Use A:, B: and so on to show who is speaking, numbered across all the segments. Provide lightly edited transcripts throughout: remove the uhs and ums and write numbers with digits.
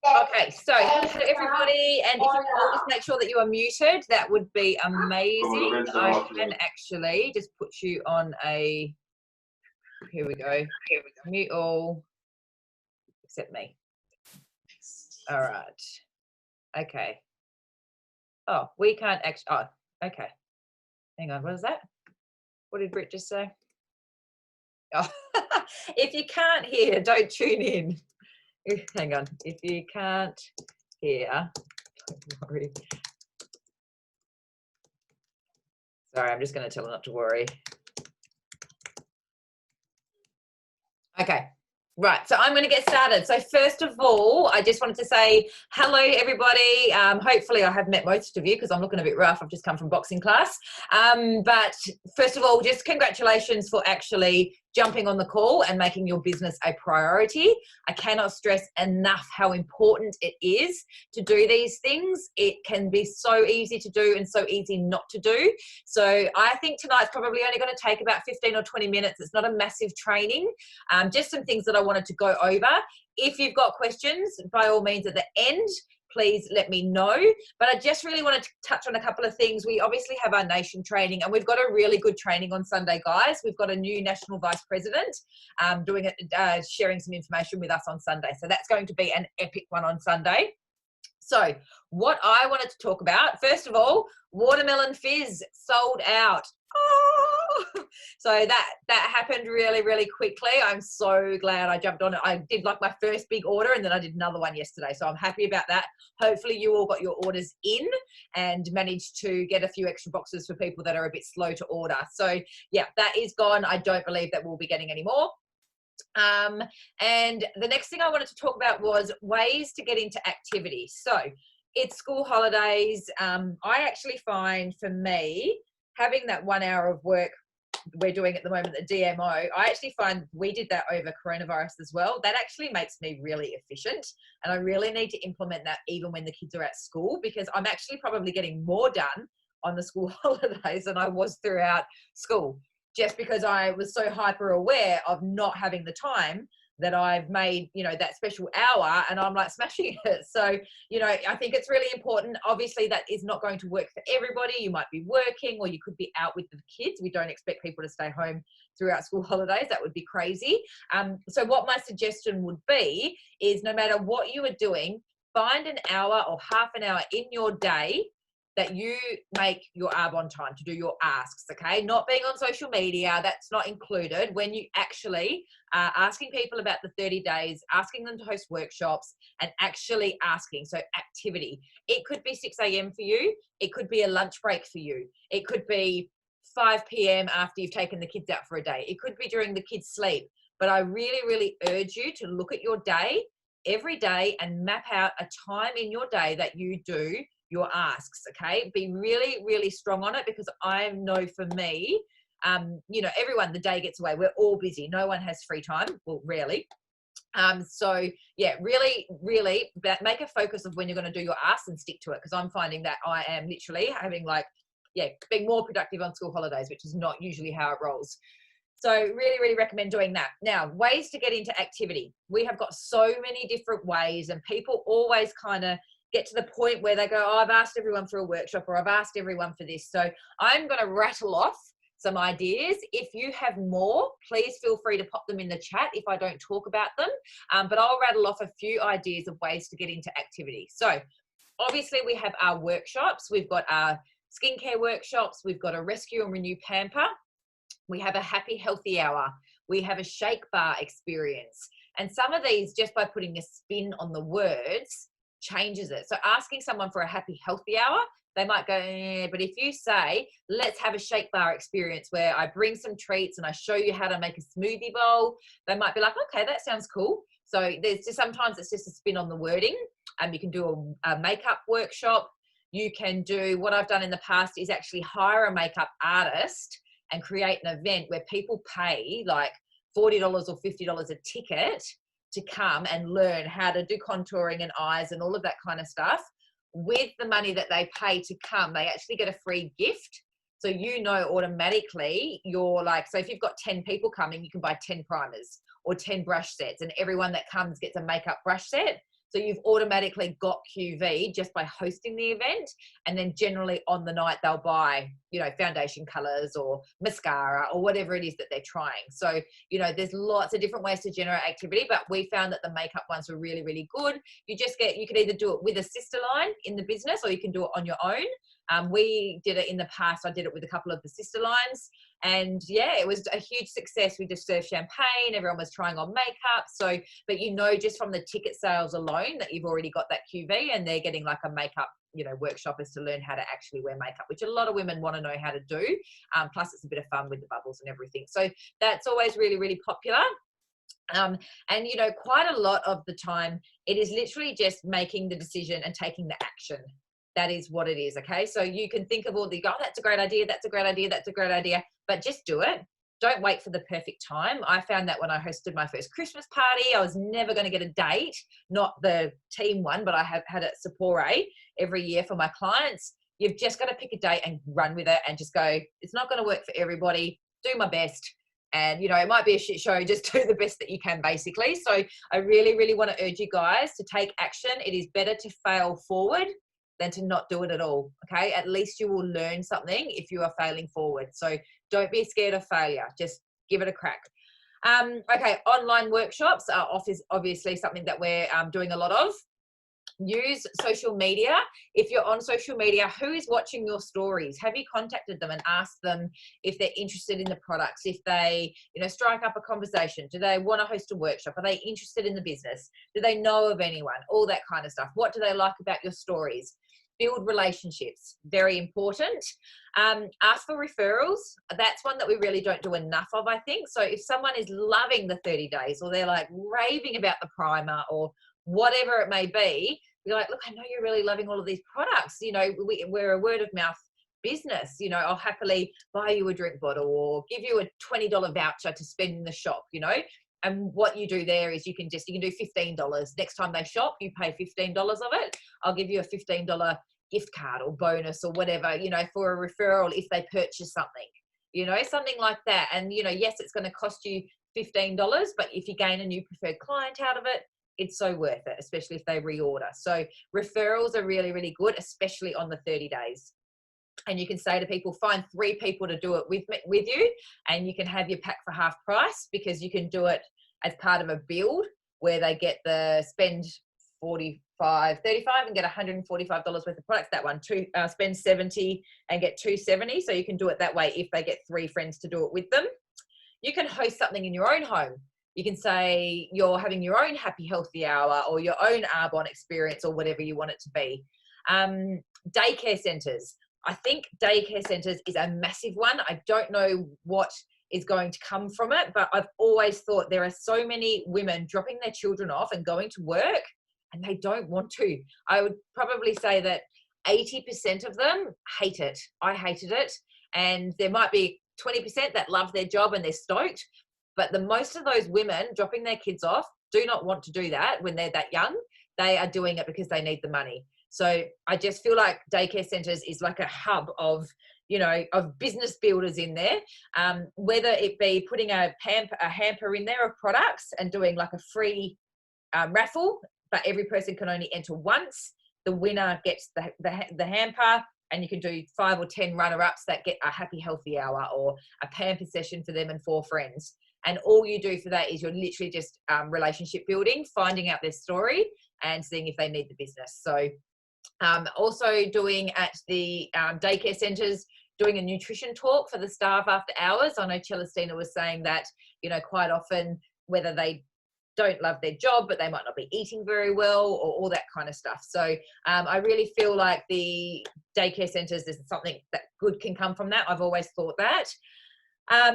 A: Okay, so hello everybody, and if you all just make sure that you are muted, that would be amazing. I can actually just put you on a, here we go, mute all, except me. All right, okay. Oh, we can't actually, oh, okay. Hang on, what is that? What did Britt just say? Oh, if you can't hear, don't tune in. Hang on, if you can't hear, don't worry. Sorry, I'm just going to tell her not to worry. Okay. Right, so I'm going to get started. So first of all, I just wanted to say hello, everybody. Hopefully I have met most of you because I'm looking a bit rough. I've just come from boxing class. But first of all, just congratulations for actually jumping on the call and making your business a priority. I cannot stress enough how important it is to do these things. It can be so easy to do and so easy not to do. So I think tonight's probably only going to take about 15 or 20 minutes. It's not a massive training. Just some things that I wanted to go over. If you've got questions, by all means at the end, please let me know. But I just really wanted to touch on a couple of things. We obviously have our nation training, and we've got a really good training on Sunday, guys. We've got a new national vice president doing it, sharing some information with us on Sunday. So that's going to be an epic one on Sunday. So what I wanted to talk about, first of all, watermelon fizz sold out. Oh! So that happened really, really quickly. I'm so glad I jumped on it. I did like my first big order, and then I did another one yesterday. So I'm happy about that. Hopefully you all got your orders in and managed to get a few extra boxes for people that are a bit slow to order. So yeah, that is gone. I don't believe that we'll be getting any more. And the next thing I wanted to talk about was ways to get into activity. So it's school holidays. I actually find, for me, having that 1 hour of work we're doing at the moment, the DMO, I actually find we did that over coronavirus as well. That actually makes me really efficient, and I really need to implement that even when the kids are at school, because I'm actually probably getting more done on the school holidays than I was throughout school, just because I was so hyper aware of not having the time that I've made, you know, that special hour, and I'm like smashing it. So, you know, I think it's really important. Obviously that is not going to work for everybody. You might be working, or you could be out with the kids. We don't expect people to stay home throughout school holidays. That would be crazy. So what my suggestion would be is, no matter what you are doing, find an hour or half an hour in your day that you make your ARB on time to do your asks, okay? Not being on social media, that's not included. When you actually are asking people about the 30 days, asking them to host workshops, and actually asking, so activity. It could be 6 a.m. for you. It could be a lunch break for you. It could be 5 p.m. after you've taken the kids out for a day. It could be during the kids' sleep. But I really, really urge you to look at your day every day and map out a time in your day that you do your asks, okay? Be really, really strong on it, because I know for me, you know, everyone, the day gets away. We're all busy. No one has free time. Well, rarely. So yeah, really, really make a focus of when you're going to do your asks and stick to it, because I'm finding that I am literally having being more productive on school holidays, which is not usually how it rolls. So really, really recommend doing that. Now, ways to get into activity. We have got so many different ways, and people always kind of get to the point where they go, oh, I've asked everyone for a workshop, or I've asked everyone for this. So I'm going to rattle off some ideas. If you have more, please feel free to pop them in the chat if I don't talk about them. But I'll rattle off a few ideas of ways to get into activity. So obviously we have our workshops. We've got our skincare workshops. We've got a rescue and renew pamper. We have a happy, healthy hour. We have a shake bar experience. And some of these, just by putting a spin on the words, changes it. So asking someone for a happy, healthy hour, they might go, but if you say, let's have a shake bar experience where I bring some treats and I show you how to make a smoothie bowl, they might be like, okay, that sounds cool. So there's just, sometimes it's just a spin on the wording. You can do a makeup workshop. You can do, what I've done in the past is actually hire a makeup artist and create an event where people pay like $40 or $50 a ticket to come and learn how to do contouring and eyes and all of that kind of stuff. With the money that they pay to come, they actually get a free gift. So you know automatically you're like, so if you've got 10 people coming, you can buy 10 primers or 10 brush sets, and everyone that comes gets a makeup brush set. So you've automatically got QV just by hosting the event. And then generally on the night, they'll buy, you know, foundation colors or mascara or whatever it is that they're trying. So, you know, there's lots of different ways to generate activity, but we found that the makeup ones were really, really good. You could either do it with a sister line in the business, or you can do it on your own. We did it in the past. I did it with a couple of the sister lines, and yeah, it was a huge success. We just served champagne. Everyone was trying on makeup. So, but you know, just from the ticket sales alone that you've already got that QV, and they're getting like a makeup, you know, workshop is to learn how to actually wear makeup, which a lot of women want to know how to do. Plus it's a bit of fun with the bubbles and everything. So that's always really, really popular. And you know, quite a lot of the time it is literally just making the decision and taking the action. That is what it is. Okay, so you can think of all the, oh, that's a great idea, that's a great idea, that's a great idea, but just do it. Don't wait for the perfect time. I found that when I hosted my first Christmas party, I was never going to get a date, not the team one, but I have had a Sephora every year for my clients. You've just got to pick a date and run with it and just go, it's not going to work for everybody, do my best. And, you know, it might be a shit show, just do the best that you can, basically. So I really, really want to urge you guys to take action. It is better to fail forward than to not do it at all. Okay. At least you will learn something if you are failing forward. So don't be scared of failure. Just give it a crack. Okay. Online workshops are obviously something that we're doing a lot of. Use social media. If you're on social media, who is watching your stories? Have you contacted them and asked them if they're interested in the products? If they, you know, strike up a conversation? Do they want to host a workshop? Are they interested in the business? Do they know of anyone? All that kind of stuff. What do they like about your stories? Build relationships, very important. Ask for referrals. That's one that we really don't do enough of, I think. So if someone is loving the 30 days, or they're like raving about the primer, or whatever it may be, you're like, look, I know you're really loving all of these products. You know, we're a word of mouth business. You know, I'll happily buy you a drink bottle or give you a $20 voucher to spend in the shop, you know. And what you do there is you can do $15. Next time they shop, you pay $15 of it. I'll give you a $15 gift card or bonus or whatever, you know, for a referral if they purchase something, you know, something like that. And, you know, yes, it's going to cost you $15, but if you gain a new preferred client out of it, it's so worth it, especially if they reorder. So referrals are really, really good, especially on the 30 days. And you can say to people, find 3 people to do it with you, and you can have your pack for half price, because you can do it as part of a build where they get the spend 35 and get $145 worth of products. That one, spend 70 and get 270. So you can do it that way if they get 3 friends to do it with them. You can host something in your own home. You can say you're having your own happy, healthy hour, or your own Arbonne experience, or whatever you want it to be. Daycare centres. I think daycare centres is a massive one. I don't know what is going to come from it, but I've always thought there are so many women dropping their children off and going to work, and they don't want to. I would probably say that 80% of them hate it. I hated it. And there might be 20% that love their job and they're stoked. But the most of those women dropping their kids off do not want to do that when they're that young. They are doing it because they need the money. So I just feel like daycare centres is like a hub of, you know, of business builders in there. Whether it be putting a hamper in there of products and doing like a free raffle, but every person can only enter once. The winner gets the hamper, and you can do 5 or 10 runner-ups that get a happy, healthy hour or a pamper session for them and 4 friends. And all you do for that is you're literally just relationship building, finding out their story and seeing if they need the business. So also doing at the daycare centres, doing a nutrition talk for the staff after hours. I know Celestina was saying that, you know, quite often, whether they don't love their job, but they might not be eating very well, or all that kind of stuff. So I really feel like the daycare centres, there's something that good can come from that. I've always thought that.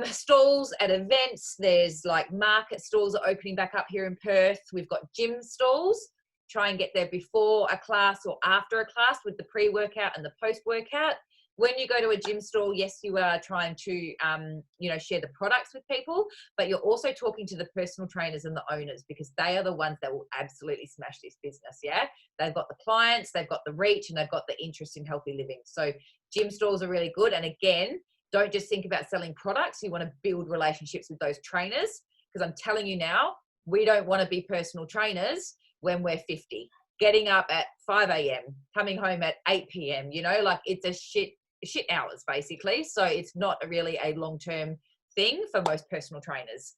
A: Stalls at events, there's like market stalls are opening back up here in Perth. We've got gym stalls. Try and get there before a class or after a class with the pre-workout and the post-workout. When you go to a gym stall, yes, you are trying to, you know, share the products with people, but you're also talking to the personal trainers and the owners, because they are the ones that will absolutely smash this business. Yeah, they've got the clients, they've got the reach, and they've got the interest in healthy living. So gym stalls are really good. And again, don't just think about selling products. You want to build relationships with those trainers, because I'm telling you now, we don't want to be personal trainers. when we're 50, getting up at 5 a.m., coming home at 8 p.m., you know, like it's a shit hours basically. So it's not really a long-term thing for most personal trainers.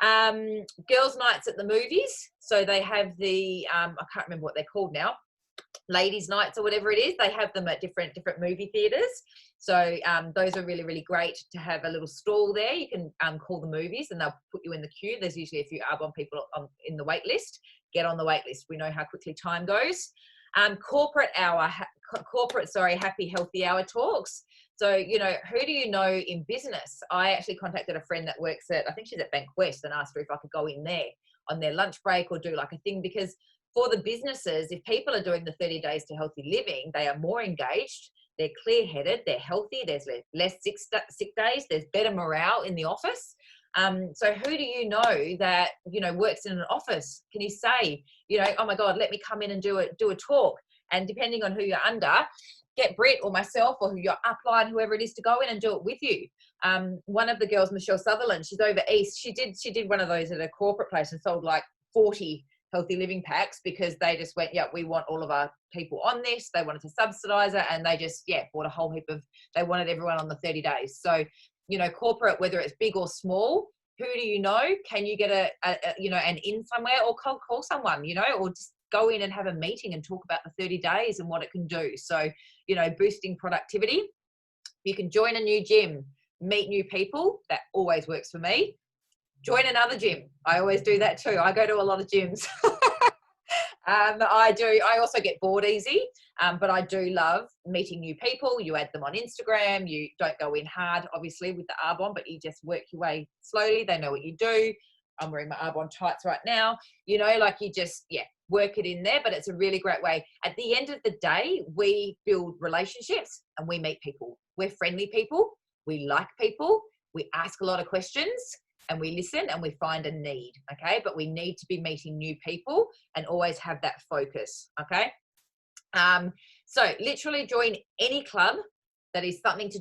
A: Girls' nights at the movies. So they have the, I can't remember what they're called now, ladies' nights or whatever it is. They have them at different movie theaters. So those are really, really great to have a little stall there. You can call the movies and they'll put you in the queue. There's usually a few Arbonne people in the wait list. Get on the wait list. We know how quickly time goes. Corporate hour, happy, healthy hour talks. So, you know, who do you know in business? I actually contacted a friend that works at, I think she's at Bank West, and asked her if I could go in there on their lunch break or do like a thing, because for the businesses, if people are doing the 30 days to healthy living, they are more engaged, they're clear-headed, they're healthy, there's less sick days, there's better morale in the office. So who do you know that, you know, works in an office? Can you say, you know, oh my God, let me come in and do a talk? And depending on who you're under, get Britt or myself or who your upline, whoever it is, to go in and do it with you. One of the girls, Michelle Sutherland, she's over east. She did one of those at a corporate place and sold like 40 healthy living packs, because they just went, yeah, we want all of our people on this. They wanted to subsidize it, and they just, bought a whole heap of, they wanted everyone on the 30 days. So, you know, corporate, whether it's big or small, who do you know? Can you get an in somewhere, or call someone, you know, or just go in and have a meeting and talk about the 30 days and what it can do. So, you know, boosting productivity. You can join a new gym, meet new people. That always works for me. Join another gym. I always do that too. I go to a lot of gyms. I also get bored easy, but I do love meeting new people. You add them on Instagram. You don't go in hard, obviously, with the Arbonne, but you just work your way slowly. They know what you do. I'm wearing my Arbonne tights right now. You know, like you just, work it in there, but it's a really great way. At the end of the day, we build relationships and we meet people. We're friendly people. We like people. We ask a lot of questions. And we listen and we find a need, okay? But we need to be meeting new people and always have that focus, okay? So literally join any club that is something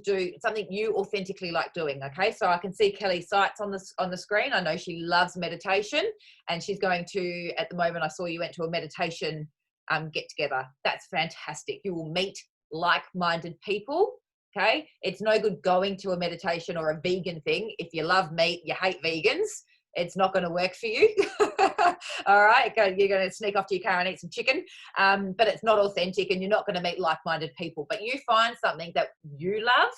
A: you authentically like doing, okay? So I can see Kelly Sites on the screen. I know she loves meditation, and she's going to, at the moment, I saw you went to a meditation get together. That's fantastic. You will meet like-minded people. Okay, it's no good going to a meditation or a vegan thing. If you love meat, you hate vegans, it's not going to work for you. All right, you're going to sneak off to your car and eat some chicken, but it's not authentic, and you're not going to meet like-minded people. But you find something that you love.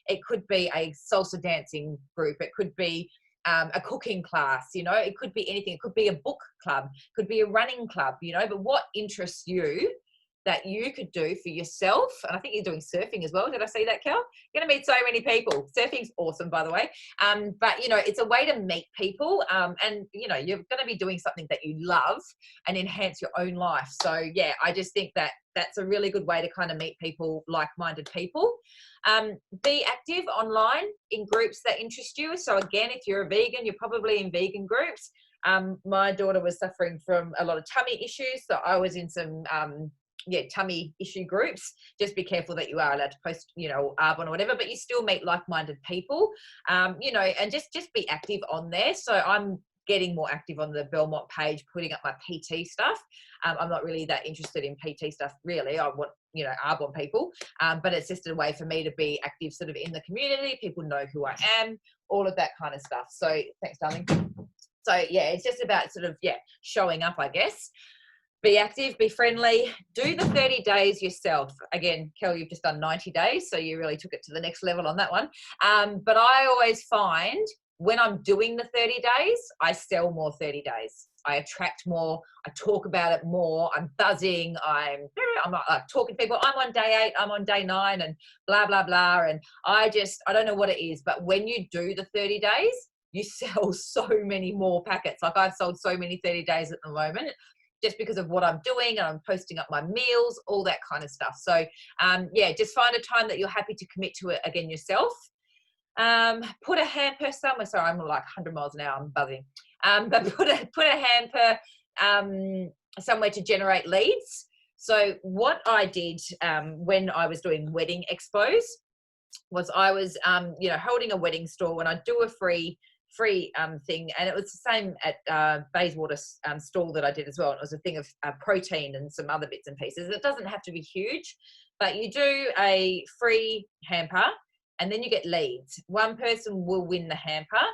A: It could be a salsa dancing group. It could be a cooking class, you know, it could be anything. It could be a book club, could be a running club, you know, but what interests you that you could do for yourself. And I think you're doing surfing as well. Did I see that, Kel? You're going to meet so many people. Surfing's awesome, by the way. But, you know, it's a way to meet people. And, you know, you're going to be doing something that you love and enhance your own life. So, yeah, I just think that that's a really good way to kind of meet people, like-minded people. Be active online in groups that interest you. So, again, if you're a vegan, you're probably in vegan groups. My daughter was suffering from a lot of tummy issues. So I was in some tummy issue groups. Just be careful that you are allowed to post, you know, Arbonne or whatever, but you still meet like-minded people, you know, and just be active on there. So I'm getting more active on the Belmont page, putting up my PT stuff. I'm not really that interested in PT stuff, really. I want, you know, Arbonne people, but it's just a way for me to be active sort of in the community. People know who I am, all of that kind of stuff. So thanks, darling. So yeah, it's just about sort of, showing up, I guess. Be active, be friendly, do the 30 days yourself. Again, Kel, you've just done 90 days, so you really took it to the next level on that one. But I always find when I'm doing the 30 days, I sell more 30 days. I attract more. I talk about it more. I'm buzzing. I'm talking to people. I'm on day 8. I'm on day 9 and blah, blah, blah. And I don't know what it is. But when you do the 30 days, you sell so many more packets. Like I've sold so many 30 days at the moment, just because of what I'm doing, and I'm posting up my meals, all that kind of stuff. So, just find a time that you're happy to commit to it again yourself. Put a hamper somewhere. Sorry, I'm like 100 miles an hour. I'm buzzing. But put a hamper somewhere to generate leads. So what I did when I was doing wedding expos was I was, holding a wedding store. When I do a free free thing, and it was the same at Bayswater stall that I did as well. And it was a thing of protein and some other bits and pieces. It doesn't have to be huge, but you do a free hamper, and then you get leads. One person will win the hamper.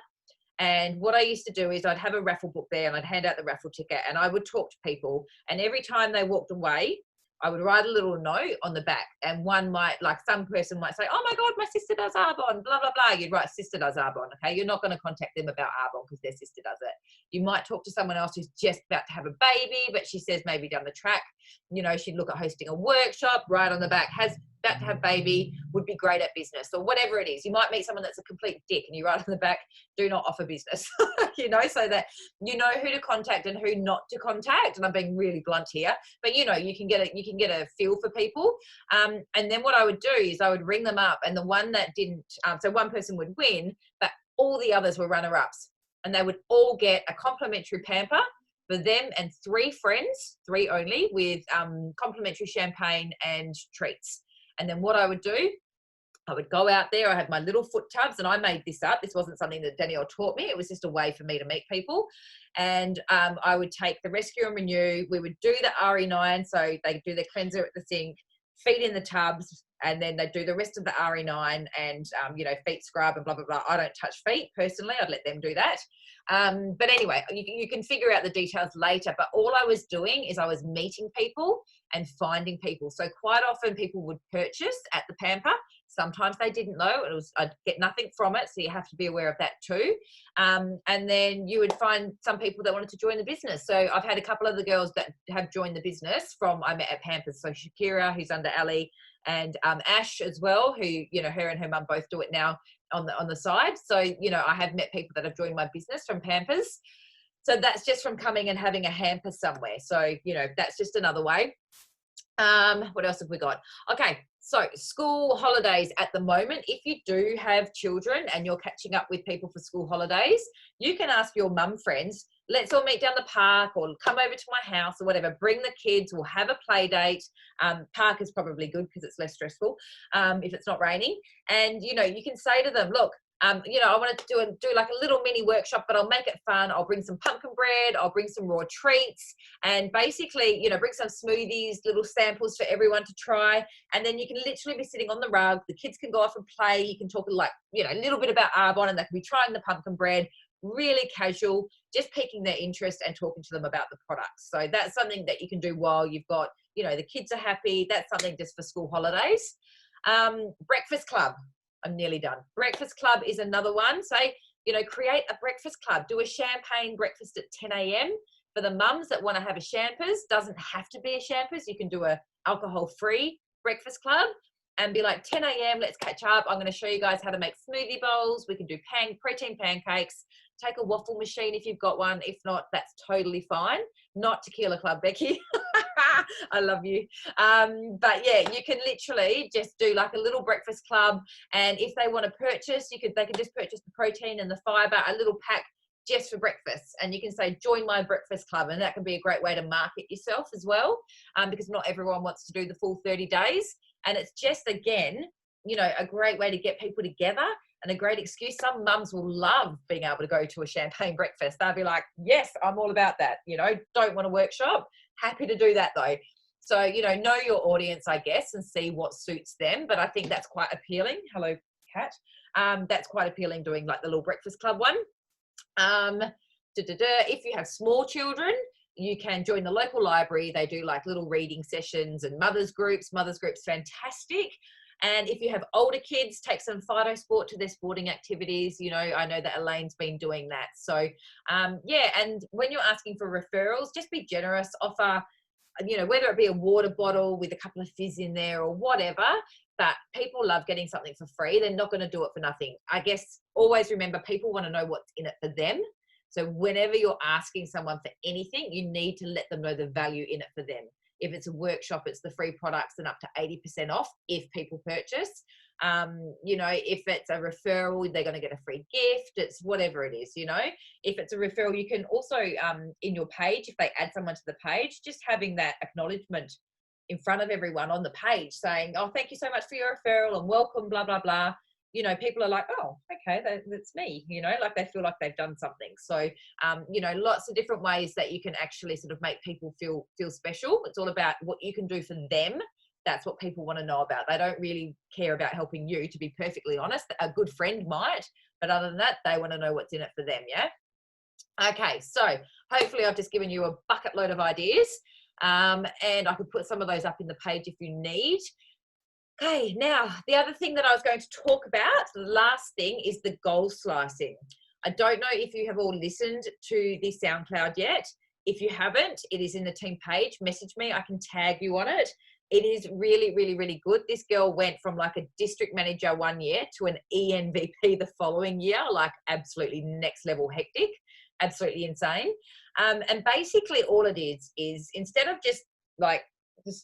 A: And what I used to do is I'd have a raffle book there, and I'd hand out the raffle ticket, and I would talk to people, and every time they walked away, I would write a little note on the back, and one might, like some person might say, oh my God, my sister does Arbonne, blah, blah, blah. You'd write sister does Arbonne, okay? You're not going to contact them about Arbonne because their sister does it. You might talk to someone else who's just about to have a baby, but she says maybe down the track, you know, she'd look at hosting a workshop, right on the back, has about to have baby, would be great at business, or whatever it is. You might meet someone that's a complete dick, and you write on the back, do not offer business, you know, so that you know who to contact and who not to contact. And I'm being really blunt here, but you know, you can get a feel for people. And then what I would do is I would ring them up, and the one that didn't, so one person would win, but all the others were runner-ups, and they would all get a complimentary pamper for them and 3 friends, 3 only, with complimentary champagne and treats. And then what I would do, I would go out there. I had my little foot tubs, and I made this up. This wasn't something that Danielle taught me. It was just a way for me to meet people. And I would take the Rescue and Renew. We would do the RE9. So they do their cleanser at the sink, feet in the tubs, and then they do the rest of the RE9 and, you know, feet scrub and blah, blah, blah. I don't touch feet personally. I'd let them do that. But anyway, you can figure out the details later. But all I was doing is I was meeting people and finding people. So quite often people would purchase at the pamper. Sometimes they didn't know. I'd get nothing from it. So you have to be aware of that too. And then you would find some people that wanted to join the business. So I've had a couple of the girls that have joined the business from I met at Pampers. So Shakira, who's under Ali, and Ash as well, who, you know, her and her mum both do it now on the side. So, you know, I have met people that have joined my business from Pampers. So that's just from coming and having a hamper somewhere. So, you know, that's just another way. What else have we got? Okay, so school holidays at the moment. If you do have children and you're catching up with people for school holidays, you can ask your mum friends, let's all meet down the park or come over to my house or whatever. Bring the kids. We'll have a play date. Park is probably good because it's less stressful if it's not raining. And, you know, you can say to them, look, you know, I want to do like a little mini workshop, but I'll make it fun. I'll bring some pumpkin bread. I'll bring some raw treats, and basically, you know, bring some smoothies, little samples for everyone to try. And then you can literally be sitting on the rug. The kids can go off and play. You can talk like, you know, a little bit about Arbonne, and they can be trying the pumpkin bread. Really casual, just piquing their interest and talking to them about the products. So that's something that you can do while you've got, you know, the kids are happy. That's something just for school holidays. Breakfast club. I'm nearly done. Breakfast club is another one. Say, you know, create a breakfast club. Do a champagne breakfast at 10 a.m. For the mums that want to have a champers, doesn't have to be a champers. You can do a alcohol-free breakfast club and be like, 10 a.m., let's catch up. I'm going to show you guys how to make smoothie bowls. We can do protein pancakes. Take a waffle machine if you've got one. If not, that's totally fine. Not Tequila Club, Becky. I love you. But yeah, you can literally just do like a little breakfast club. And if they want to purchase, they can just purchase the protein and the fiber, a little pack just for breakfast. And you can say, join my breakfast club. And that can be a great way to market yourself as well, because not everyone wants to do the full 30 days. And it's just, again, you know, a great way to get people together and a great excuse. Some mums will love being able to go to a champagne breakfast. They'll be like, yes, I'm all about that. You know, don't want to workshop. Happy to do that though. So, you know your audience, I guess, and see what suits them. But I think that's quite appealing. Hello, cat. That's quite appealing, doing like the little breakfast club one. If you have small children, you can join the local library. They do like little reading sessions and mothers groups. Mothers groups, fantastic. And if you have older kids, take some Fido Sport to their sporting activities. You know, I know that Elaine's been doing that. So, yeah, and when you're asking for referrals, just be generous. Offer, you know, whether it be a water bottle with a couple of fizz in there or whatever, but people love getting something for free. They're not going to do it for nothing. I guess always remember, people want to know what's in it for them. So whenever you're asking someone for anything, you need to let them know the value in it for them. If it's a workshop, it's the free products and up to 80% off if people purchase. You know, if it's a referral, they're going to get a free gift. It's whatever it is, you know. If it's a referral, you can also, in your page, if they add someone to the page, just having that acknowledgement in front of everyone on the page saying, oh, thank you so much for your referral and welcome, blah, blah, blah. you know, people are like, oh, okay, that's me, you know, like they feel like they've done something. So, you know, lots of different ways that you can actually sort of make people feel special. It's all about what you can do for them. That's what people want to know about. They don't really care about helping you, to be perfectly honest. A good friend might, but other than that, they want to know what's in it for them. Yeah. Okay. So hopefully I've just given you a bucket load of ideas. And I could put some of those up in the page if you need. Okay, now the other thing that I was going to talk about, the last thing, is the goal slicing. I don't know if you have all listened to the SoundCloud yet. If you haven't, it is in the team page. Message me, I can tag you on it. It is really, really, really good. This girl went from like a district manager one year to an ENVP the following year, like absolutely next level hectic, absolutely insane. And basically all it is instead of just like,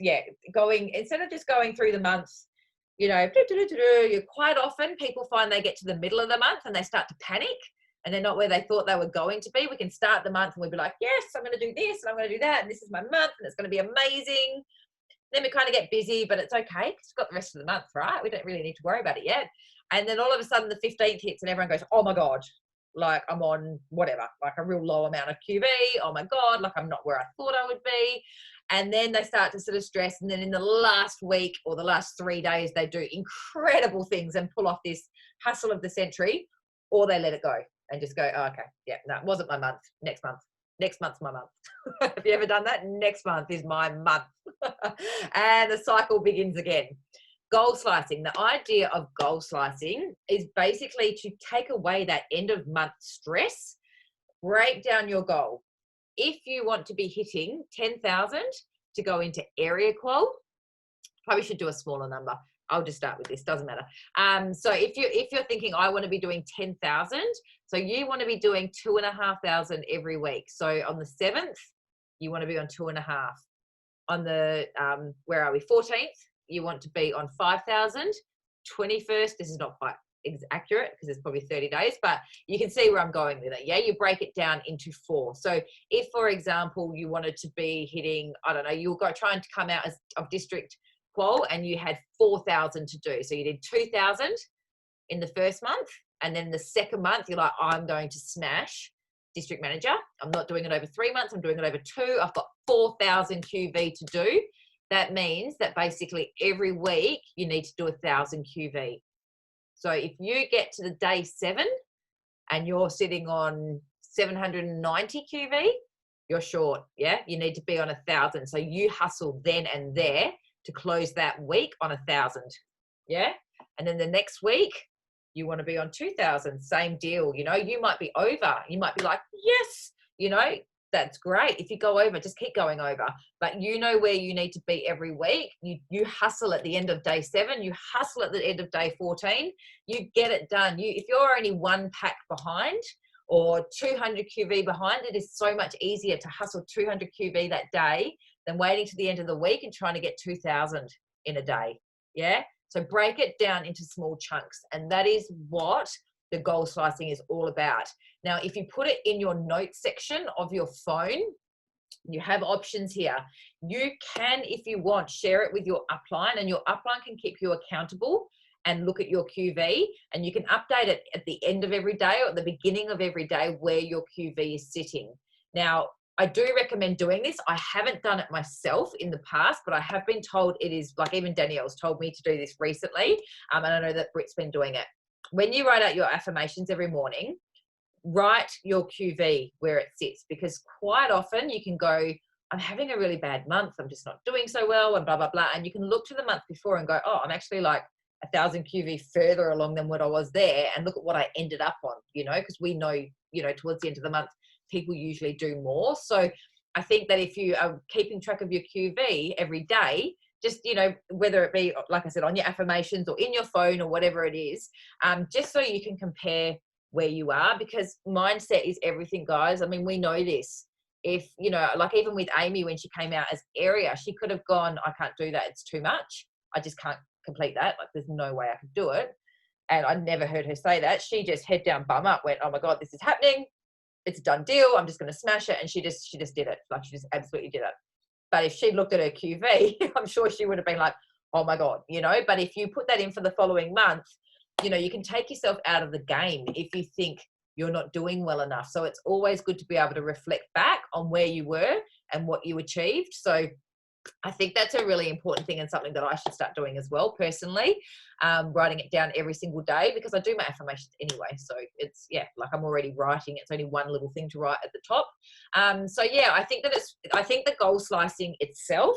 A: instead of just going through the months, you know, you quite often people find they get to the middle of the month and they start to panic and they're not where they thought they were going to be. We can start the month and we'll be like, yes, I'm going to do this and I'm going to do that, and this is my month and it's going to be amazing. Then we kind of get busy, but it's okay because we've got the rest of the month, right? We don't really need to worry about it yet. And then all of a sudden the 15th hits and everyone goes, oh my God, like I'm on whatever, like a real low amount of QV. Oh my God, like I'm not where I thought I would be. And then they start to sort of stress. And then in the last week or the last 3 days, they do incredible things and pull off this hustle of the century, or they let it go and just go, oh, okay, yeah, no, it wasn't my month. Next month. Next month's my month. Have you ever done that? Next month is my month. And the cycle begins again. Goal slicing. The idea of goal slicing is basically to take away that end of month stress, break down your goal. If you want to be hitting 10,000 to go into area qual, probably should do a smaller number. I'll just start with this, doesn't matter. So if you're thinking I want to be doing 10,000, so you want to be doing 2,500 every week. So on the 7th, you want to be on 2.5. On the, where are we? 14th, you want to be on 5,000. 21st, this is not quite accurate because it's probably 30 days, but you can see where I'm going with it. Yeah, you break it down into 4. So if, for example, you wanted to be hitting, I don't know, you'll go trying to come out as of district qual and you had 4,000 to do. So you did 2,000 in the first month, and then the second month you're like, I'm going to smash district manager. I'm not doing it over 3 months, I'm doing it over 2. I've got 4,000 QV to do. That means that basically every week you need to do 1,000 QV. So if you get to the day 7 and you're sitting on 790 QV, you're short. Yeah, you need to be on 1,000. So you hustle then and there to close that week on 1,000. Yeah, and then the next week you want to be on 2,000. Same deal. You know, you might be over. You might be like, yes, you know, that's great. If you go over, just keep going over. But you know where you need to be every week. You hustle at the end of day 7. You hustle at the end of day 14. You get it done. If you're only 1 pack behind or 200 QV behind, it is so much easier to hustle 200 QV that day than waiting to the end of the week and trying to get 2,000 in a day. Yeah. So break it down into small chunks. And that is what the goal slicing is all about. Now, if you put it in your notes section of your phone, you have options here. You can, if you want, share it with your upline, and your upline can keep you accountable and look at your QV, and you can update it at the end of every day or at the beginning of every day where your QV is sitting. Now, I do recommend doing this. I haven't done it myself in the past, but I have been told it is, like even Danielle's told me to do this recently, and I know that Britt's been doing it. When you write out your affirmations every morning, write your QV where it sits, because quite often you can go, I'm having a really bad month, I'm just not doing so well, and blah, blah, blah. And you can look to the month before and go, oh, I'm actually like 1,000 QV further along than what I was there, and look at what I ended up on, you know, because we know, you know, towards the end of the month, people usually do more. So I think that if you are keeping track of your QV every day, just, you know, whether it be, like I said, on your affirmations or in your phone or whatever it is, just so you can compare where you are, because mindset is everything, guys. I mean, we know this. If, you know, like even with Amy, when she came out as area, she could have gone, I can't do that, it's too much, I just can't complete that, like there's no way I could do it. And I never heard her say that. She just head down, bum up, went, oh my God, this is happening, it's a done deal, I'm just going to smash it. And she just did it. Like, she just absolutely did it. But if she looked at her QV, I'm sure she would have been like, oh my God, you know. But if you put that in for the following month, you know, you can take yourself out of the game if you think you're not doing well enough. So it's always good to be able to reflect back on where you were and what you achieved. So I think that's a really important thing and something that I should start doing as well personally, writing it down every single day, because I do my affirmations anyway. So it's, yeah, like I'm already writing. It's only one little thing to write at the top. So yeah, I think the goal slicing itself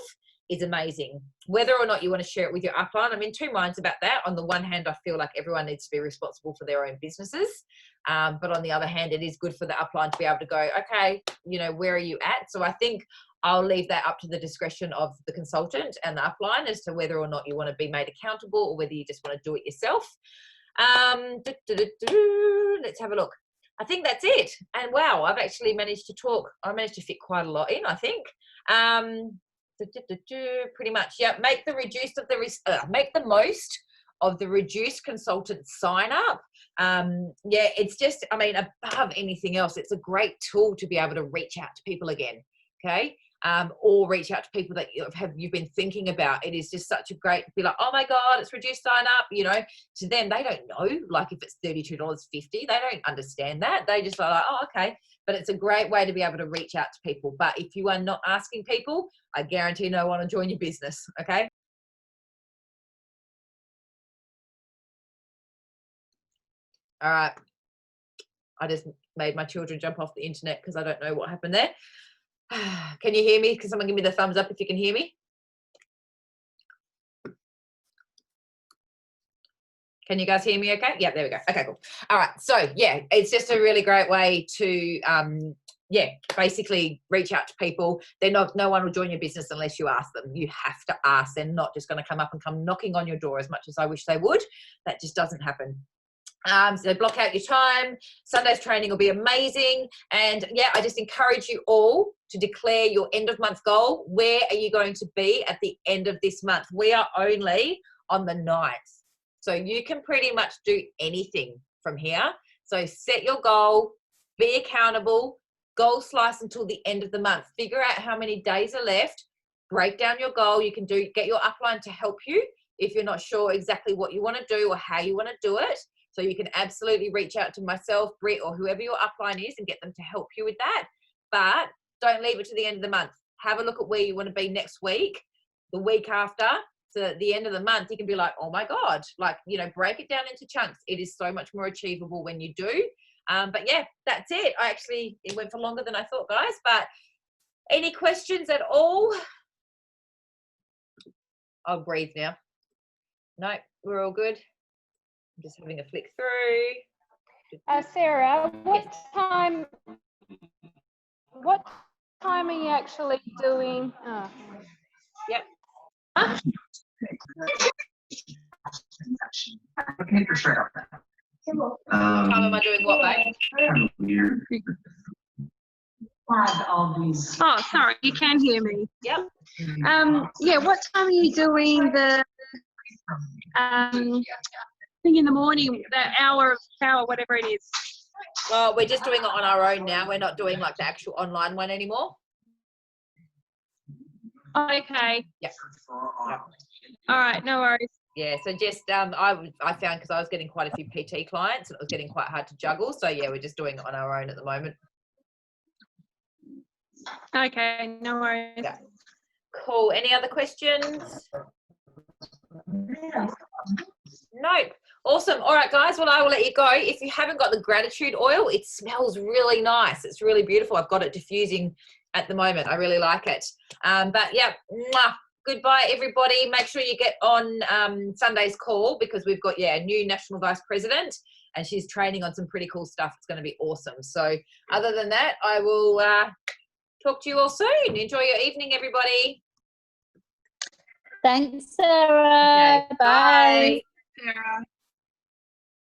A: is amazing. Whether or not you want to share it with your upline, I'm in two minds about that. On the one hand, I feel like everyone needs to be responsible for their own businesses. But on the other hand, it is good for the upline to be able to go, okay, you know, where are you at? So I think I'll leave that up to the discretion of the consultant and the upline as to whether or not you want to be made accountable or whether you just want to do it yourself. Let's have a look. I think that's it. And wow, I've actually managed to talk. I managed to fit quite a lot in, I think. Pretty much, yeah. Make the most of the reduced consultant sign up. Yeah, it's just, I mean, above anything else, it's a great tool to be able to reach out to people again. Okay. Or reach out to people that you've been thinking about. It is just such a great, be like, oh my God, it's reduced sign up, you know. To them, they don't know, like if it's $32.50, they don't understand that. They just are like, oh, okay. But it's a great way to be able to reach out to people. But if you are not asking people, I guarantee no one will join your business, okay? All right. I just made my children jump off the internet because I don't know what happened there. Can you hear me? Can someone give me the thumbs up if you can hear me? Can you guys hear me okay? Yeah, there we go. Okay, cool. All right. So yeah, it's just a really great way to, yeah, basically reach out to people. No one will join your business unless you ask them. You have to ask. They're not just going to come up and come knocking on your door as much as I wish they would. That just doesn't happen. So block out your time. Sunday's training will be amazing. And yeah, I just encourage you all to declare your end of month goal. Where are you going to be at the end of this month? We are only on the 9th. So you can pretty much do anything from here. So set your goal, be accountable, goal slice until the end of the month. Figure out how many days are left, break down your goal. You can get your upline to help you if you're not sure exactly what you want to do or how you want to do it. So you can absolutely reach out to myself, Britt, or whoever your upline is and get them to help you with that. But don't leave it to the end of the month. Have a look at where you want to be next week, the week after. So at the end of the month, you can be like, oh my God, like, you know, break it down into chunks. It is so much more achievable when you do. But yeah, that's it. It went for longer than I thought, guys. But any questions at all? I'll breathe now. No, we're all good. I'm just having a flick through.
B: Sarah, what time are you actually doing?
A: Yep.
C: Okay, for sure.
A: What time am I doing what, mate?
B: Oh, sorry, you can hear me.
A: Yep.
B: Yeah, what time are you doing the thing in the morning, the hour of power, whatever it is?
A: Well, we're just doing it on our own now. We're not doing like the actual online one anymore.
B: Okay.
A: Yep.
B: All right, no worries.
A: Yeah, so just I found, because I was getting quite a few PT clients and it was getting quite hard to juggle. So yeah, we're just doing it on our own at the moment.
B: Okay, no worries.
A: Yeah. Cool. Any other questions? Nope. Awesome. All right, guys. Well, I will let you go. If you haven't got the gratitude oil, it smells really nice. It's really beautiful. I've got it diffusing at the moment. I really like it. But yeah, goodbye, everybody. Make sure you get on Sunday's call, because we've got, a new national vice president and she's training on some pretty cool stuff. It's going to be awesome. So other than that, I will talk to you all soon. Enjoy your evening, everybody.
D: Thanks, Sarah.
A: Okay, bye.
B: Sarah.